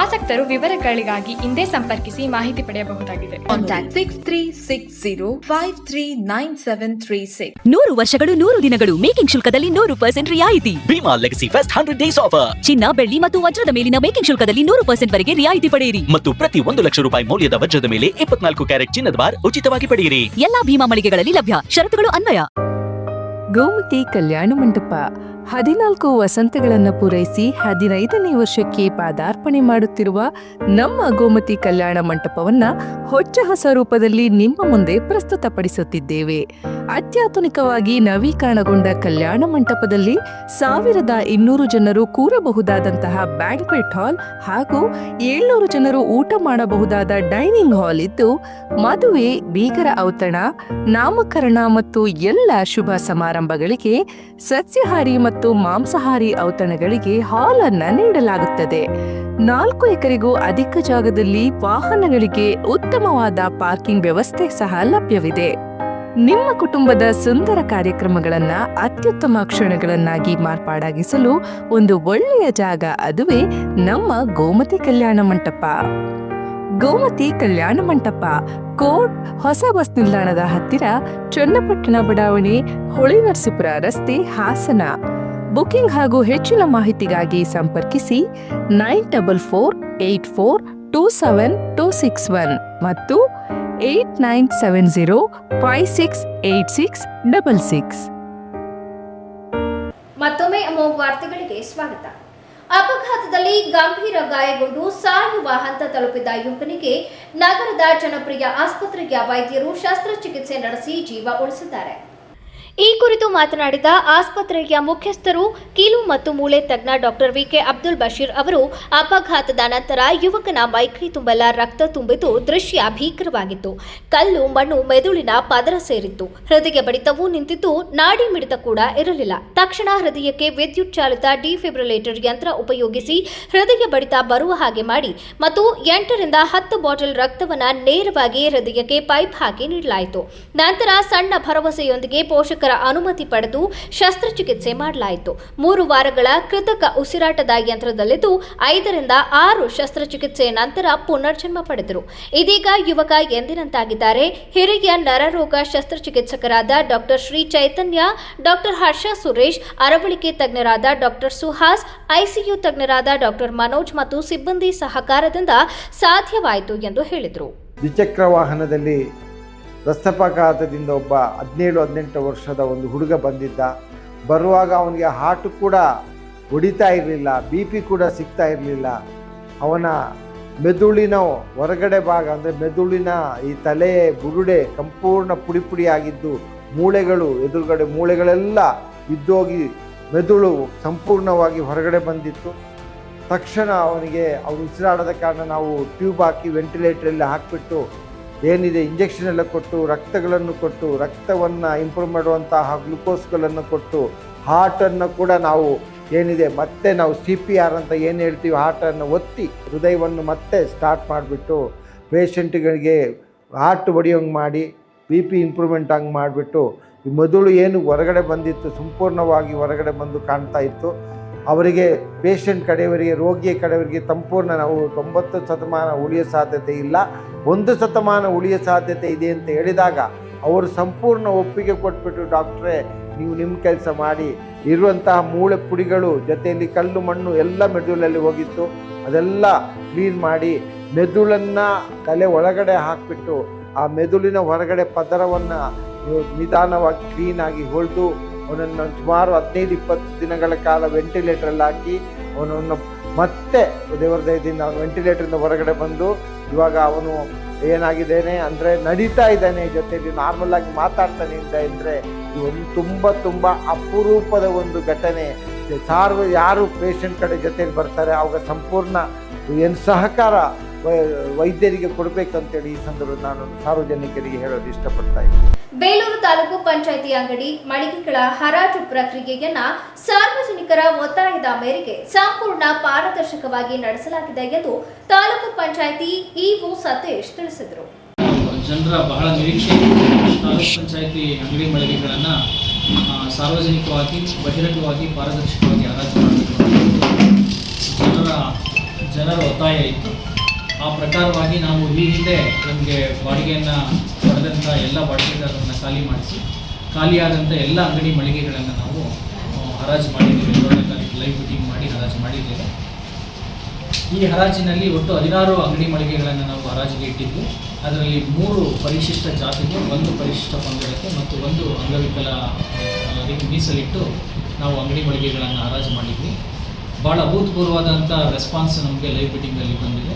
ಆಸಕ್ತರು ವಿವರಗಳಿಗಾಗಿ ಹಿಂದೆ ಸಂಪರ್ಕಿಸಿ ಮಾಹಿತಿ ಪಡೆಯಬಹುದಾಗಿದೆ. Contact 6360539736. 100 ವರ್ಷಗಳು 100 ದಿನಗಳು ಮೇಕಿಂಗ್ ಶುಲ್ಕದಲ್ಲಿ 100% ರಿಯಾಯಿತಿ. Bhima legacy fest 100 days offer. ಚಿನ್ನ, ಬೆಳ್ಳಿ ಮತ್ತು ವಜ್ರದ ಮೇಲಿನ ಮೇಕಿಂಗ್ ಶುಲ್ಕದಲ್ಲಿ 100% ವರೆಗೆ ರಿಯಾಯಿತಿ ಪಡೆಯಿರಿ. ಮತ್ತು ಪ್ರತಿ 1 ಲಕ್ಷ ರೂಪಾಯಿ ಮೌಲ್ಯದ ವಜ್ರದ ಮೇಲೆ 24 ಕ್ಯಾರೆಟ್ ಚಿನ್ನದ ಬಾರ್ ಉಚಿತವಾಗಿ ಪಡೆಯಿರಿ. ಎಲ್ಲಾ ಭೀಮಾ ಮಳಿಗೆಗಳಲ್ಲಿ ಲಭ್ಯ. ಷರತ್ತುಗಳು ಅನ್ವಯ. ಗೋಮತಿ ಕಲ್ಯಾಣ ಮಂಟಪ 14 ವಸಂತಗಳನ್ನು ಪೂರೈಸಿ 15ನೇ ವರ್ಷಕ್ಕೆ ಪಾದಾರ್ಪಣೆ ಮಾಡುತ್ತಿರುವ ನಮ್ಮ ಗೋಮತಿ ಕಲ್ಯಾಣ ಮಂಟಪವನ್ನ ಹೊಚ್ಚ ಹೊಸ ರೂಪದಲ್ಲಿ ನಿಮ್ಮ ಮುಂದೆ ಪ್ರಸ್ತುತಪಡಿಸುತ್ತಿದ್ದೇವೆ. ಅತ್ಯಾಧುನಿಕವಾಗಿ ನವೀಕರಣಗೊಂಡ ಕಲ್ಯಾಣ ಮಂಟಪದಲ್ಲಿ 1200 ಜನರು ಕೂರಬಹುದಾದಂತಹ ಬ್ಯಾಂಕ್ವೆಟ್ ಹಾಲ್ ಹಾಗೂ 700 ಜನರು ಊಟ ಮಾಡಬಹುದಾದ ಡೈನಿಂಗ್ ಹಾಲ್ ಇದ್ದು, ಮದುವೆ, ಬೀಗರ ಔತಣ, ನಾಮಕರಣ ಮತ್ತು ಎಲ್ಲ ಶುಭ ಸಮಾರಂಭಗಳಿಗೆ ಸಸ್ಯಾಹಾರಿ ಮತ್ತು ಮಾಂಸಾಹಾರಿ ಔತಣಗಳಿಗೆ ಹಾಲ್ ಅನ್ನ ನೀಡಲಾಗುತ್ತದೆ. 4 ಎಕರೆಗೂ ಅಧಿಕ ಜಾಗದಲ್ಲಿ ವಾಹನಗಳಿಗೆ ಉತ್ತಮವಾದ ಪಾರ್ಕಿಂಗ್ ವ್ಯವಸ್ಥೆ ಸಹ ಲಭ್ಯವಿದೆ. ನಿಮ್ಮ ಕುಟುಂಬದ ಸುಂದರ ಕಾರ್ಯಕ್ರಮಗಳನ್ನ ಅತ್ಯುತ್ತಮ ಕ್ಷಣಗಳನ್ನಾಗಿ ಮಾರ್ಪಾಡಾಗಿಸಲು ಒಂದು ಒಳ್ಳೆಯ ಜಾಗ, ಅದುವೇ ನಮ್ಮ ಗೋಮತಿ ಕಲ್ಯಾಣ ಮಂಟಪ. ಗೋಮತಿ ಕಲ್ಯಾಣ ಮಂಟಪ, ಕೋಟ್ ಹೊಸ ಬಸ್ ನಿಲ್ದಾಣದ ಹತ್ತಿರ, ಚನ್ನಪಟ್ಟಣ ಬಡಾವಣೆ, ಹೊಳೆನರಸೀಪುರ ರಸ್ತೆ, ಹಾಸನ. ಬುಕಿಂಗ್ ಹಾಗೂ ಹೆಚ್ಚಿನ ಮಾಹಿತಿಗಾಗಿ ಸಂಪರ್ಕಿಸಿ 9484272261 ಮತ್ತು 8970568666. ಮತ್ತೊಮ್ಮೆ ಅಮೋಘ ವಾರ್ತೆಗಳಿಗೆ ಸ್ವಾಗತ. ಅಪಘಾತದಲ್ಲಿ ಗಂಭೀರ ಗಾಯಗೊಂಡು ಸಾಯುವ ಹಂತ ತಲುಪಿದ ಯುವಕನಿಗೆ ನಗರದ ಜನಪ್ರಿಯ ಆಸ್ಪತ್ರೆಯ ವೈದ್ಯರು ಶಸ್ತ್ರಚಿಕಿತ್ಸೆ ನಡೆಸಿ ಜೀವ ಉಳಿಸಿದ್ದಾರೆ. ಈ ಕುರಿತು ಮಾತನಾಡಿದ ಆಸ್ಪತ್ರೆಯ ಮುಖ್ಯಸ್ಥರು, ಕೀಲು ಮತ್ತು ಮೂಳೆ ತಜ್ಞ ಡಾಕ್ಟರ್ ವಿಕೆ ಅಬ್ದುಲ್ ಬಶೀರ್ ಅವರು, ಅಪಘಾತದ ನಂತರ ಯುವಕನ ಮೈಕೈ ತುಂಬೆಲ್ಲ ರಕ್ತ ತುಂಬಿದ್ದು ದೃಶ್ಯ ಭೀಕರವಾಗಿತ್ತು. ಕಲ್ಲು, ಮಣ್ಣು ಮೆದುಳಿನ ಪದರ ಸೇರಿತ್ತು. ಹೃದಯ ಬಡಿತವೂ ನಿಂತಿದ್ದು, ನಾಡಿ ಮಿಡಿತ ಕೂಡ ಇರಲಿಲ್ಲ. ತಕ್ಷಣ ಹೃದಯಕ್ಕೆ ವಿದ್ಯುತ್ ಚಾಲಿತ ಡಿಫಿಬ್ರಿಲೇಟರ್ ಯಂತ್ರ ಉಪಯೋಗಿಸಿ ಹೃದಯ ಬಡಿತ ಬರುವ ಹಾಗೆ ಮಾಡಿ ಮತ್ತು 8 ರಿಂದ 10 ಬಾಟಲ್ ರಕ್ತವನ್ನ ನೇರವಾಗಿ ಹೃದಯಕ್ಕೆ ಪೈಪ್ ಹಾಕಿ ನೀಡಲಾಯಿತು. ನಂತರ ಸಣ್ಣ ಭರವಸೆಯೊಂದಿಗೆ ಪೋಷಕರ ಅನುಮತಿ ಪಡೆದು ಶಸ್ತ್ರಚಿಕಿತ್ಸೆ ಮಾಡಲಾಯಿತು. 3 ವಾರಗಳ ಕೃತಕ ಉಸಿರಾಟದ ಯಂತ್ರದಲ್ಲಿದ್ದು 5 ರಿಂದ 6 ಶಸ್ತ್ರಚಿಕಿತ್ಸೆಯ ನಂತರ ಪುನರ್ಜನ್ಮ ಪಡೆದರು. ಇದೀಗ ಯುವಕ ಎಂದಿನಂತಾಗಿದ್ದಾರೆ. ಹಿರಿಯ ನರರೋಗ ಶಸ್ತ್ರಚಿಕಿತ್ಸಕರಾದ ಡಾಕ್ಟರ್ ಶ್ರೀ ಚೈತನ್ಯ, ಡಾಕ್ಟರ್ ಹರ್ಷ ಸುರೇಶ್, ಅರವಳಿಕೆ ತಜ್ಞರಾದ ಡಾಕ್ಟರ್ ಸುಹಾಸ್, ಐಸಿಯು ತಜ್ಞರಾದ ಡಾಕ್ಟರ್ ಮನೋಜ್ ಮತ್ತು ಸಿಬ್ಬಂದಿ ಸಹಕಾರದಿಂದ ಸಾಧ್ಯವಾಯಿತು ಎಂದು ಹೇಳಿದರು. ದ್ವಿಚಕ್ರ ವಾಹನದಲ್ಲಿ ರಸ್ತಾಪಘಾತದಿಂದ ಒಬ್ಬ 17-18 ವರ್ಷದ ಒಂದು ಹುಡುಗ ಬಂದಿದ್ದ. ಬರುವಾಗ ಅವನಿಗೆ ಹಾರ್ಟ್ ಕೂಡ ಹೊಡಿತಾ ಇರಲಿಲ್ಲ, BP ಕೂಡ ಸಿಗ್ತಾ ಇರಲಿಲ್ಲ. ಅವನ ಮೆದುಳಿನ ಹೊರಗಡೆ ಭಾಗ ಅಂದರೆ ಮೆದುಳಿನ ಈ ತಲೆ ಬುರುಡೆ ಸಂಪೂರ್ಣ ಪುಡಿ ಪುಡಿಯಾಗಿದ್ದು, ಮೂಳೆಗಳು ಎದುರುಗಡೆ ಮೂಳೆಗಳೆಲ್ಲ ಬಿದ್ದೋಗಿ ಮೆದುಳು ಸಂಪೂರ್ಣವಾಗಿ ಹೊರಗಡೆ ಬಂದಿತ್ತು. ತಕ್ಷಣ ಅವನಿಗೆ ಉಸಿರಾಡದ ಕಾರಣ ನಾವು ಟ್ಯೂಬ್ ಹಾಕಿ ವೆಂಟಿಲೇಟರಲ್ಲಿ ಹಾಕಿಬಿಟ್ಟು ಏನಿದೆ ಇಂಜೆಕ್ಷನ್ ಎಲ್ಲ ಕೊಟ್ಟು ರಕ್ತಗಳನ್ನು ಕೊಟ್ಟು ರಕ್ತವನ್ನು ಇಂಪ್ರೂವ್ ಮಾಡುವಂತಹ ಗ್ಲುಕೋಸ್ಗಳನ್ನು ಕೊಟ್ಟು ಹಾರ್ಟನ್ನು ಕೂಡ ನಾವು ಏನಿದೆ ಮತ್ತೆ ನಾವು CPR ಅಂತ ಏನು ಹೇಳ್ತೀವಿ, ಹಾರ್ಟನ್ನು ಒತ್ತಿ ಹೃದಯವನ್ನು ಮತ್ತೆ ಸ್ಟಾರ್ಟ್ ಮಾಡಿಬಿಟ್ಟು ಪೇಷಂಟ್ಗಳಿಗೆ ಹಾರ್ಟ್ ಹೊಡೆಯೋಂಗೆ ಮಾಡಿ BP ಇಂಪ್ರೂವ್ಮೆಂಟ್ ಹಂಗೆ ಮಾಡಿಬಿಟ್ಟು ಈ ಮೆದುಳು ಏನು ಹೊರಗಡೆ ಬಂದಿತ್ತು ಸಂಪೂರ್ಣವಾಗಿ ಹೊರಗಡೆ ಬಂದು ಕಾಣ್ತಾ ಇತ್ತು. ಅವರಿಗೆ ಪೇಷಂಟ್ ಕಡೆಯವರಿಗೆ, ರೋಗಿಯ ಕಡೆಯವರಿಗೆ ಸಂಪೂರ್ಣ ನಾವು 90 ಶತಮಾನ ಉಳಿಯೋ ಸಾಧ್ಯತೆ ಇಲ್ಲ, 1 ಶತಮಾನ ಉಳಿಯೋ ಸಾಧ್ಯತೆ ಇದೆ ಅಂತ ಹೇಳಿದಾಗ ಅವರು ಸಂಪೂರ್ಣ ಒಪ್ಪಿಗೆ ಕೊಟ್ಬಿಟ್ಟು, ಡಾಕ್ಟ್ರೇ ನೀವು ನಿಮ್ಮ ಕೆಲಸ ಮಾಡಿ, ಇರುವಂತಹ ಮೂಳೆ ಪುಡಿಗಳು ಜೊತೆಯಲ್ಲಿ ಕಲ್ಲು ಮಣ್ಣು ಎಲ್ಲ ಮೆದುಳಲ್ಲಿ ಹೋಗಿತ್ತು, ಅದೆಲ್ಲ ಕ್ಲೀನ್ ಮಾಡಿ ಮೆದುಳನ್ನು ತಲೆ ಒಳಗಡೆ ಹಾಕಿಬಿಟ್ಟು ಆ ಮೆದುಳಿನ ಹೊರಗಡೆ ಪದರವನ್ನು ನಿಧಾನವಾಗಿ ಕ್ಲೀನಾಗಿ ಹೊಳೆದು ಅವನನ್ನು ಸುಮಾರು 15-20 ದಿನಗಳ ಕಾಲ ವೆಂಟಿಲೇಟ್ರಲ್ಲಿ ಹಾಕಿ ಅವನನ್ನು ಮತ್ತೆ ದೇವರ ದಯದಿಂದ ಅವನು ವೆಂಟಿಲೇಟ್ರಿಂದ ಹೊರಗಡೆ ಬಂದು ಇವಾಗ ಅವನು ಏನಾಗಿದ್ದೇನೆ ಅಂದರೆ ನಡೀತಾ ಇದ್ದಾನೆ, ಜೊತೆಯಲ್ಲಿ ನಾರ್ಮಲ್ ಆಗಿ ಮಾತಾಡ್ತಾನೆ ಅಂದರೆ ಇದು ಒಂದು ತುಂಬ ಅಪರೂಪದ ಒಂದು ಘಟನೆ. ಯಾರು ಪೇಷಂಟ್ ಕಡೆ ಜೊತೆಯಲ್ಲಿ ಬರ್ತಾರೆ ಅವಾಗ ಸಂಪೂರ್ಣ ಏನು ಸಹಕಾರ ವೈದ್ಯರಿಗೆ ಕೊಡಬೇಕಂತೇಳಿ ಈ ಸಂದರ್ಭದಲ್ಲಿ ನಾನು ಸಾರ್ವಜನಿಕರಿಗೆ ಹೇಳೋದು ಇಷ್ಟಪಡ್ತಾ ಇದ್ದೀನಿ. ಬೇಲೂರು ತಾಲೂಕು ಪಂಚಾಯಿತಿ ಅಂಗಡಿ ಮಳಿಗೆಗಳ ಹರಾಜು ಪ್ರಕ್ರಿಯೆಯನ್ನ ಸಾರ್ವಜನಿಕರ ಒತ್ತಾಯದ ಮೇರೆಗೆ ಸಂಪೂರ್ಣ ಪಾರದರ್ಶಕವಾಗಿ ನಡೆಸಲಾಗಿದೆ ಎಂದು ತಾಲೂಕು ಪಂಚಾಯಿತಿ ಇಒ ಸತೀಶ್ ತಿಳಿಸಿದರು. ಜನರ ಬಹಳ ನಿರೀಕ್ಷೆ ತಾಲೂಕು ಪಂಚಾಯಿತಿ ಅಂಗಡಿ ಮಳಿಗೆಗಳನ್ನು ಸಾರ್ವಜನಿಕವಾಗಿ ಬಹಿರಂಗವಾಗಿ ಪಾರದರ್ಶಕವಾಗಿ ಹರಾಜು ಮಾಡಬೇಕು ಜನರ ಒತ್ತಾಯ ಇತ್ತು. ಆ ಪ್ರಕಾರವಾಗಿ ನಾವು ಈ ಹಿಂದೆ ನಮಗೆ ಬಾಡಿಗೆಯನ್ನು ಪಡೆದಂಥ ಎಲ್ಲ ಬಾಡಿಗೆದಾರರನ್ನು ಖಾಲಿಯಾದಂಥ ಎಲ್ಲ ಅಂಗಡಿ ಮಳಿಗೆಗಳನ್ನು ನಾವು ಹರಾಜು ಮಾಡಿದ್ದೇವೆ. 7ನೇ ತಾರೀಕು ಲೈವ್ ಬಿಟ್ಟಿಂಗ್ ಮಾಡಿ ಹರಾಜು ಮಾಡಿದ್ದೇವೆ. ಈ ಹರಾಜಿನಲ್ಲಿ ಒಟ್ಟು 16 ಅಂಗಡಿ ಮಳಿಗೆಗಳನ್ನು ನಾವು ಹರಾಜಿಗೆ ಇಟ್ಟಿದ್ದು. ಅದರಲ್ಲಿ 3 ಪರಿಶಿಷ್ಟ ಜಾತಿಗೆ, 1 ಪರಿಶಿಷ್ಟ ಪಂಗಡಕ್ಕೆ ಮತ್ತು 1 ಅಂಗವಿಕಲ ಮೀಸಲಿಟ್ಟು ನಾವು ಅಂಗಡಿ ಮಳಿಗೆಗಳನ್ನು ಹರಾಜು ಮಾಡಿದ್ವಿ. ಭಾಳ ಅಭೂತಪೂರ್ವವಾದಂಥ ರೆಸ್ಪಾನ್ಸ್ ನಮಗೆ ಲೈವ್ ಬಿಟ್ಟಿಂಗಲ್ಲಿ ಬಂದಿದೆ.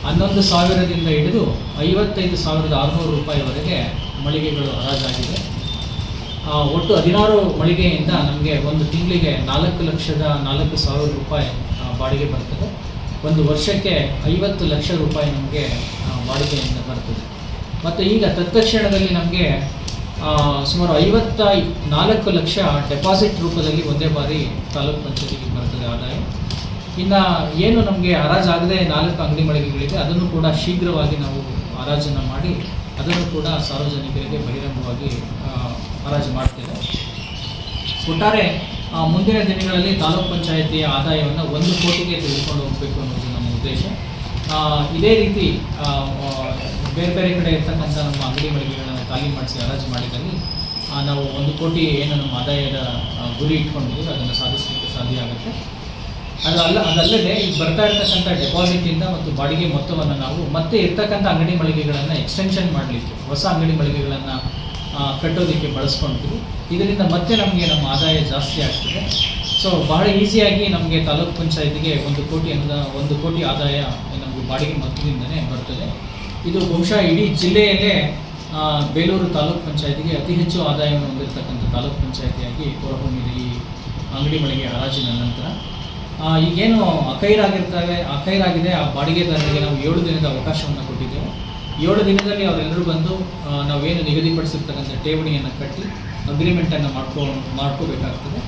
11,000ದಿಂದ ಹಿಡಿದು 55,600 ರೂಪಾಯಿವರೆಗೆ ಮಳಿಗೆಗಳು ಹರಾಜಾಗಿದೆ. ಒಟ್ಟು 16 ಮಳಿಗೆಯಿಂದ ನಮಗೆ ಒಂದು ತಿಂಗಳಿಗೆ 4,04,000 ರೂಪಾಯಿ ಬಾಡಿಗೆ ಬರ್ತದೆ. ಒಂದು ವರ್ಷಕ್ಕೆ 50 ಲಕ್ಷ ರೂಪಾಯಿ ನಮಗೆ ಬಾಡಿಗೆಯಿಂದ ಬರ್ತದೆ. ಮತ್ತು ಈಗ ತತ್ಕ್ಷಣದಲ್ಲಿ ನಮಗೆ ಸುಮಾರು 54 ಲಕ್ಷ ಡೆಪಾಸಿಟ್ ರೂಪದಲ್ಲಿ ಒಂದೇ ಬಾರಿ ತಾಲೂಕು ಪಂಚಾಯತಿಗೆ ಬರ್ತದೆ ಆದಾಯ. ಇನ್ನು ಏನು ನಮಗೆ ಹರಾಜಾಗದೆ 4 ಅಂಗಡಿ ಮಳಿಗೆಗಳಿದೆ ಅದನ್ನು ಕೂಡ ಶೀಘ್ರವಾಗಿ ನಾವು ಹರಾಜನ್ನು ಮಾಡಿ ಅದನ್ನು ಕೂಡ ಸಾರ್ವಜನಿಕರಿಗೆ ಬಹಿರಂಗವಾಗಿ ಹರಾಜು ಮಾಡ್ತೇವೆ. ಒಟ್ಟಾರೆ ಮುಂದಿನ ದಿನಗಳಲ್ಲಿ ತಾಲೂಕು ಪಂಚಾಯಿತಿಯ ಆದಾಯವನ್ನು 1 ಕೋಟಿಗೆ ತೆಗೆದುಕೊಂಡು ಹೋಗಬೇಕು ಅನ್ನೋದು ನಮ್ಮ ಉದ್ದೇಶ. ಇದೇ ರೀತಿ ಬೇರೆ ಕಡೆ ಇರ್ತಕ್ಕಂಥ ನಮ್ಮ ಅಂಗಡಿ ಮಳಿಗೆಗಳನ್ನು ಖಾಲಿ ಮಾಡಿಸಿ ಹರಾಜು ಮಾಡಿದಲ್ಲಿ ನಾವು 1 ಕೋಟಿ ಏನು ನಮ್ಮ ಆದಾಯದ ಗುರಿ ಇಟ್ಕೊಂಡಿದ್ದೀವಿ ಅದನ್ನು ಸಾಧಿಸಲಿಕ್ಕೆ ಸಾಧ್ಯ ಆಗುತ್ತೆ. ಅದಲ್ಲದೆ ಈಗ ಬರ್ತಾ ಇರ್ತಕ್ಕಂಥ ಡೆಪಾಸಿಟಿಂದ ಮತ್ತು ಬಾಡಿಗೆ ಮೊತ್ತವನ್ನು ನಾವು ಮತ್ತೆ ಇರ್ತಕ್ಕಂಥ ಅಂಗಡಿ ಮಳಿಗೆಗಳನ್ನು ಎಕ್ಸ್ಟೆನ್ಷನ್ ಮಾಡಲಿಕ್ಕೆ ಹೊಸ ಅಂಗಡಿ ಮಳಿಗೆಗಳನ್ನು ಕಟ್ಟೋದಕ್ಕೆ ಬಳಸ್ಕೊಳ್ತೀವಿ. ಇದರಿಂದ ಮತ್ತೆ ನಮಗೆ ನಮ್ಮ ಆದಾಯ ಜಾಸ್ತಿ ಆಗ್ತದೆ. ಸೊ ಬಹಳ ಈಸಿಯಾಗಿ ನಮಗೆ ತಾಲೂಕು ಪಂಚಾಯತಿಗೆ 1 ಕೋಟಿ ಆದಾಯ ನಮಗೆ ಬಾಡಿಗೆ ಮೊತ್ತದಿಂದನೇ ಬರ್ತದೆ. ಇದು ಬಹುಶಃ ಇಡೀ ಜಿಲ್ಲೆಯಲ್ಲೇ ಬೇಲೂರು ತಾಲೂಕು ಪಂಚಾಯತಿಗೆ ಅತಿ ಹೆಚ್ಚು ಆದಾಯವನ್ನು ಹೊಂದಿರತಕ್ಕಂಥ ತಾಲೂಕು ಪಂಚಾಯತಿಯಾಗಿ ಹೊರಹೊಮ್ಮಿದೆ ಈ ಅಂಗಡಿ ಮಳಿಗೆ ಹರಾಜಿನ ನಂತರ. ಈಗೇನು ಅಖೈರಾಗಿದೆ ಆ ಬಾಡಿಗೆದಾರರಿಗೆ ನಾವು 7 ದಿನದ ಅವಕಾಶವನ್ನು ಕೊಟ್ಟಿದ್ದೇವೆ. 7 ದಿನದಲ್ಲಿ ಅವರೆಲ್ಲರೂ ಬಂದು ನಾವೇನು ನಿಗದಿಪಡಿಸಿರ್ತಕ್ಕಂಥ ಠೇವಣಿಯನ್ನು ಕಟ್ಟಿ ಅಗ್ರಿಮೆಂಟನ್ನು ಮಾಡ್ಕೋಬೇಕಾಗ್ತದೆ.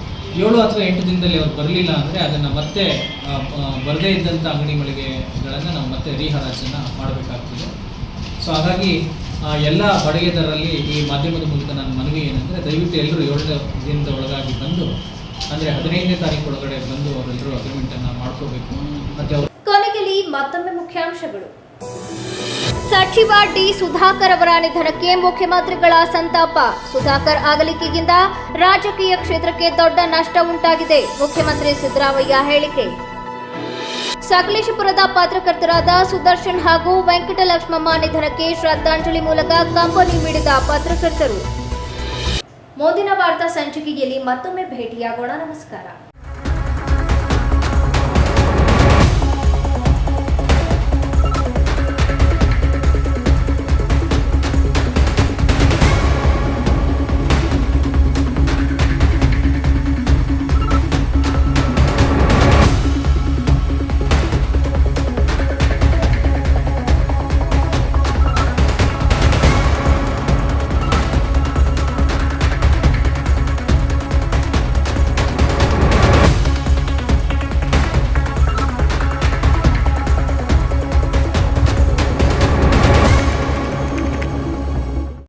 7 ಅಥವಾ 8 ದಿನದಲ್ಲಿ ಅವ್ರು ಬರಲಿಲ್ಲ ಅಂದರೆ ಅದನ್ನು ಮತ್ತೆ ಬರದೇ ಇದ್ದಂಥ ಅಂಗಡಿ ಮಳಿಗೆಗಳನ್ನು ನಾವು ಮತ್ತೆ ರೀಹರಾಜನ್ನು ಮಾಡಬೇಕಾಗ್ತದೆ. ಸೊ ಹಾಗಾಗಿ ಎಲ್ಲ ಬಾಡಿಗೆದಾರರಲ್ಲಿ ಈ ಮಾಧ್ಯಮದ ಮೂಲಕ ನನ್ನ ಮನವಿ ಏನಂದರೆ ದಯವಿಟ್ಟು ಎಲ್ಲರೂ 7 ದಿನದ ಒಳಗಾಗಿ ಬಂದು ಅಂದರೆ 15ನೇ ತಾರೀಕು ಒಳಗಡೆ ಬಂದು ಅವರೆಲ್ಲರೂ ಅಗ್ರಿಮೆಂಟನ್ನು ಮಾಡ್ಕೋಬೇಕು. ಮತ್ತು ಕೊನೆಯಲ್ಲಿ ಮತ್ತೊಮ್ಮೆ ಮುಖ್ಯಾಂಶಗಳು. ಸಚಿವ ಡಿ ಸುಧಾಕರ್ ಅವರ ನಿಧನಕ್ಕೆ ಮುಖ್ಯಮಂತ್ರಿಗಳ ಸಂತಾಪ. ಸುಧಾಕರ್ ಅಗಲಿಕೆಯಿಂದ ರಾಜಕೀಯ ಕ್ಷೇತ್ರಕ್ಕೆ ದೊಡ್ಡ ನಷ್ಟ ಉಂಟಾಗಿದೆ. ಮುಖ್ಯಮಂತ್ರಿ ಸಿದ್ದರಾಮಯ್ಯ ಹೇಳಿಕೆ. ಸಕಲೇಶಪುರದ ಪತ್ರಕರ್ತರಾದ ಸುದರ್ಶನ್ ಹಾಗೂ ವೆಂಕಟಲಕ್ಷ್ಮಮ್ಮ ನಿಧನಕ್ಕೆ ಶ್ರದ್ಧಾಂಜಲಿ ಮೂಲಕ ಕಂಬನಿ ಮಿಡಿದ ಪತ್ರಕರ್ತರು. ಮುಂದಿನ ವಾರ್ತಾ ಸಂಚಿಕೆಯಲ್ಲಿ ಮತ್ತೊಮ್ಮೆ ಭೇಟಿಯಾಗೋಣ. ನಮಸ್ಕಾರ.